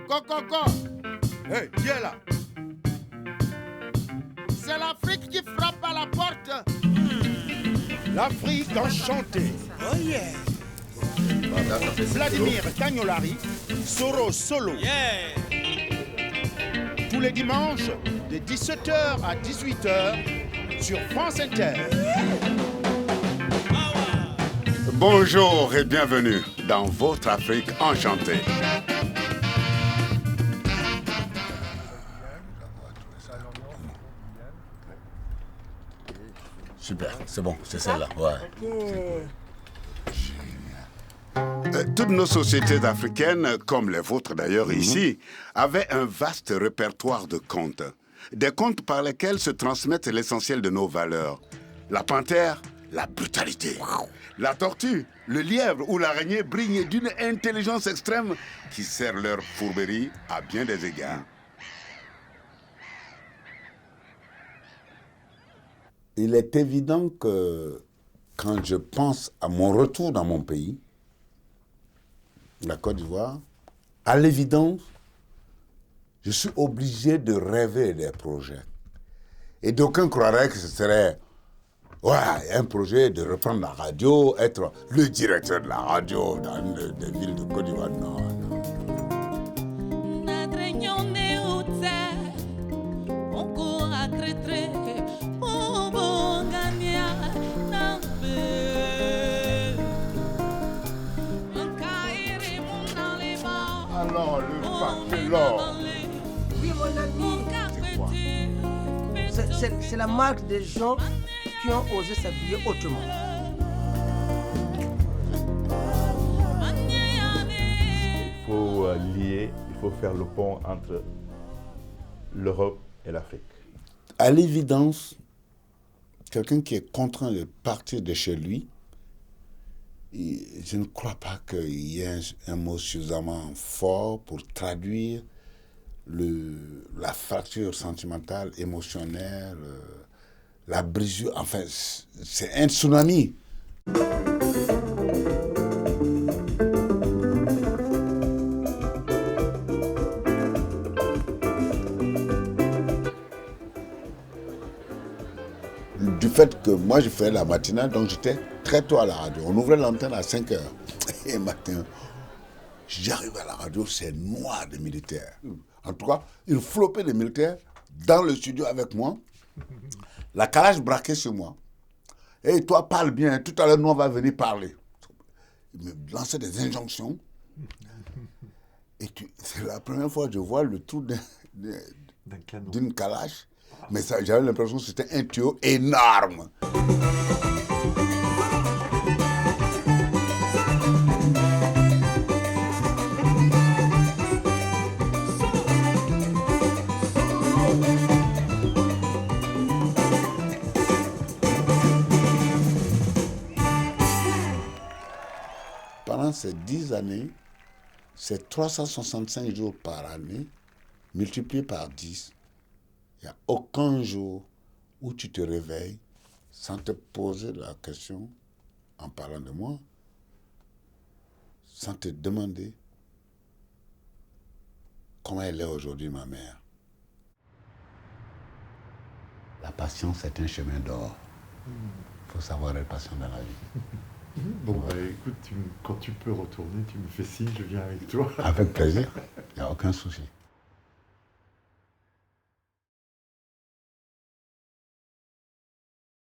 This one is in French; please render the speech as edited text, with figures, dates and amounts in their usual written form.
Coco, Hey, qui est là? c'est l'Afrique qui frappe à la porte. L'Afrique enchantée. Oh yeah. Vladimir Cagnolari, Soro Solo. Yeah. Tous les dimanches, de 17h à 18h, sur France Inter. Bonjour et bienvenue dans votre Afrique enchantée. Super, c'est bon, c'est celle-là, ouais. Toutes nos sociétés africaines, comme les vôtres d'ailleurs ici, avaient un vaste répertoire de contes. Des contes par lesquels se transmettent l'essentiel de nos valeurs. La panthère, la brutalité. La tortue, le lièvre ou l'araignée brillent d'une intelligence extrême qui sert leur fourberie à bien des égards. Il est évident que quand je pense à mon retour dans mon pays, la Côte d'Ivoire, à l'évidence, je suis obligé de rêver des projets. Et d'aucuns croiraient que ce serait un projet de reprendre la radio, être le directeur de la radio dans des villes de Côte d'Ivoire. Non, non. Alors, le papier l'or. Oui, mon ami. C'est la marque des gens qui ont osé s'habiller autrement. Il faut lier, il faut faire le pont entre l'Europe et l'Afrique. À l'évidence, quelqu'un qui est contraint de partir de chez lui, je ne crois pas qu'il y ait un mot suffisamment fort pour traduire la fracture sentimentale, émotionnelle, la brisure. Enfin, c'est un tsunami. Du fait que moi, je faisais la matinale, donc j'étais très tôt à la radio. On ouvrait l'antenne à 5 heures. Et matin, j'arrive à la radio, c'est noir de militaires. En tout cas, il flopait des militaires dans le studio avec moi. La calage braquée sur moi. Et toi, parle bien, tout à l'heure, nous, on va venir parler. Il me lançait des injonctions. Et c'est la première fois que je vois le trou d'une calage. Mais j'avais l'impression que c'était un tuyau énorme. Pendant ces 10 années, c'est 365 jours par année, multiplié par 10. Il n'y a aucun jour où tu te réveilles sans te poser la question, en parlant de moi, sans te demander comment elle est aujourd'hui, ma mère. La patience est un chemin d'or. Il faut savoir être patient dans la vie. Bon, écoute, quand tu peux retourner, tu me fais signe, je viens avec toi. Avec plaisir, il n'y a aucun souci.